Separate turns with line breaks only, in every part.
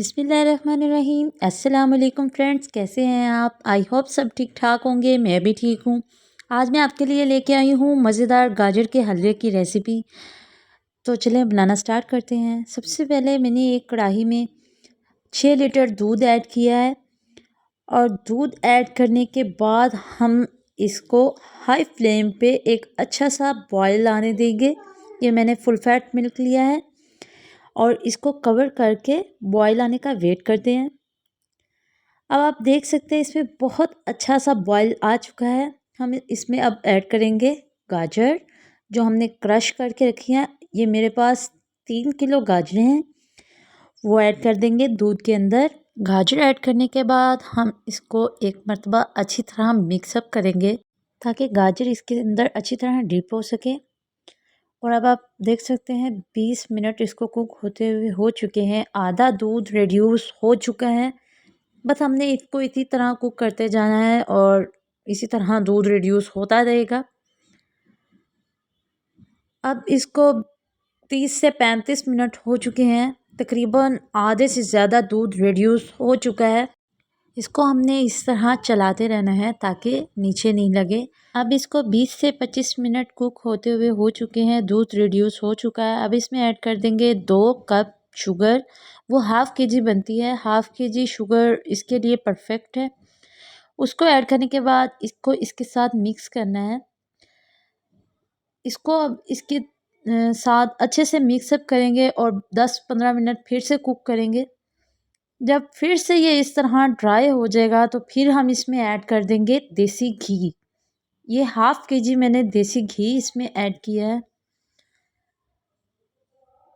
बिस्मिल्लाहिर्रहमानिर्रहीम। अस्सलाम वालेकुम फ्रेंड्स, कैसे हैं आप? आई होप सब ठीक ठाक होंगे। मैं भी ठीक हूँ। आज मैं आपके लिए लेके आई हूँ मज़ेदार गाजर के हलवे की रेसिपी। तो चलें बनाना स्टार्ट करते हैं। सबसे पहले मैंने एक कढ़ाई में 6 लीटर दूध ऐड किया है और दूध ऐड करने के बाद हम इसको हाई फ्लेम पे एक अच्छा सा बॉयल आने देंगे। ये मैंने फुल फैट मिल्क लिया है और इसको कवर करके बॉयल आने का वेट करते हैं। अब आप देख सकते हैं इसमें बहुत अच्छा सा बॉयल आ चुका है। हम इसमें अब ऐड करेंगे गाजर जो हमने क्रश करके रखी है। ये मेरे पास 3 किलो गाजरें हैं, वो ऐड कर देंगे दूध के अंदर। गाजर ऐड करने के बाद हम इसको एक मरतबा अच्छी तरह मिक्सअप करेंगे ताकि गाजर इसके अंदर अच्छी तरह डिप हो सके। और अब आप देख सकते हैं 20 मिनट इसको कुक होते हुए हो चुके हैं। आधा दूध रिड्यूस हो चुका है। बस हमने इसको इसी तरह कुक करते जाना है और इसी तरह दूध रिड्यूस होता रहेगा। अब इसको 30 से 35 मिनट हो चुके हैं। तकरीबन आधे से ज़्यादा दूध रिड्यूस हो चुका है। इसको हमने इस तरह चलाते रहना है ताकि नीचे नहीं लगे। अब इसको 20 से 25 मिनट कुक होते हुए हो चुके हैं। दूध रिड्यूस हो चुका है। अब इसमें ऐड कर देंगे 2 कप शुगर। वो हाफ़ के जी बनती है। हाफ़ के जी शुगर इसके लिए परफेक्ट है। उसको ऐड करने के बाद इसको इसके साथ मिक्स करना है। इसको अब इसके साथ अच्छे से मिक्सअप करेंगे और 10-15 मिनट फिर से कुक करेंगे। जब फिर से ये इस तरह ड्राई हो जाएगा तो फिर हम इसमें ऐड कर देंगे देसी घी। ये हाफ़ के जी मैंने देसी घी इसमें ऐड किया है।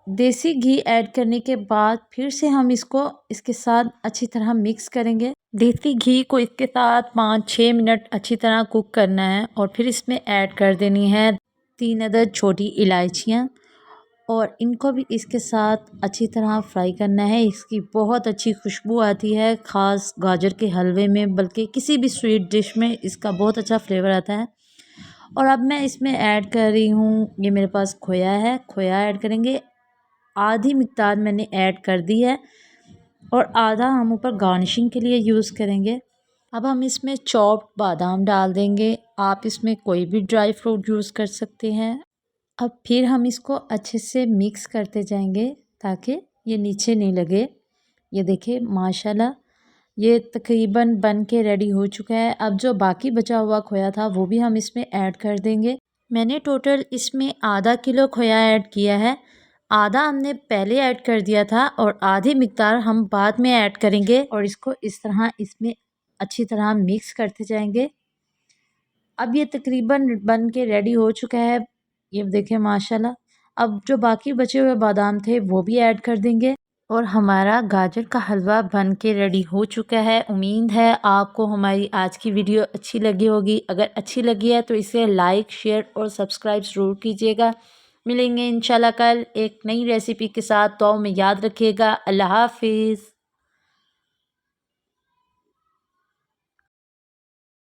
देसी घी ऐड करने के बाद फिर से हम इसको इसके साथ अच्छी तरह मिक्स करेंगे। देसी घी को इसके साथ 5-6 मिनट अच्छी तरह कुक करना है और फिर इसमें ऐड कर देनी है 3 अदद छोटी इलायचियाँ और इनको भी इसके साथ अच्छी तरह फ्राई करना है। इसकी बहुत अच्छी खुशबू आती है, ख़ास गाजर के हलवे में, बल्कि किसी भी स्वीट डिश में इसका बहुत अच्छा फ्लेवर आता है। और अब मैं इसमें ऐड कर रही हूँ, ये मेरे पास खोया है, खोया ऐड करेंगे। आधी मिक़दार मैंने ऐड कर दी है और आधा हम ऊपर गार्निशिंग के लिए यूज़ करेंगे। अब हम इसमें चॉप्ड बादाम डाल देंगे। आप इसमें कोई भी ड्राई फ्रूट यूज़ कर सकते हैं। अब फिर हम इसको अच्छे से मिक्स करते जाएंगे ताकि ये नीचे नहीं लगे। ये देखिए माशाल्लाह ये तकरीबन बन के रेडी हो चुका है। अब जो बाकी बचा हुआ खोया था वो भी हम इसमें ऐड कर देंगे। मैंने टोटल इसमें आधा किलो खोया ऐड किया है। आधा हमने पहले ऐड कर दिया था और आधी मिक़दार हम बाद में ऐड करेंगे और इसको इस तरह इसमें अच्छी तरह मिक्स करते जाएंगे। अब ये तकरीबन बन के रेडी हो चुका है। ये देखिए माशाल्लाह। अब जो बाकी बचे हुए बादाम थे वो भी ऐड कर देंगे और हमारा गाजर का हलवा बन के रेडी हो चुका है। उम्मीद है आपको हमारी आज की वीडियो अच्छी लगी होगी। अगर अच्छी लगी है तो इसे लाइक, शेयर और सब्सक्राइब ज़रूर कीजिएगा। मिलेंगे इंशाल्लाह कल एक नई रेसिपी के साथ। तो में याद रखिएगा। अल्लाह हाफिज़।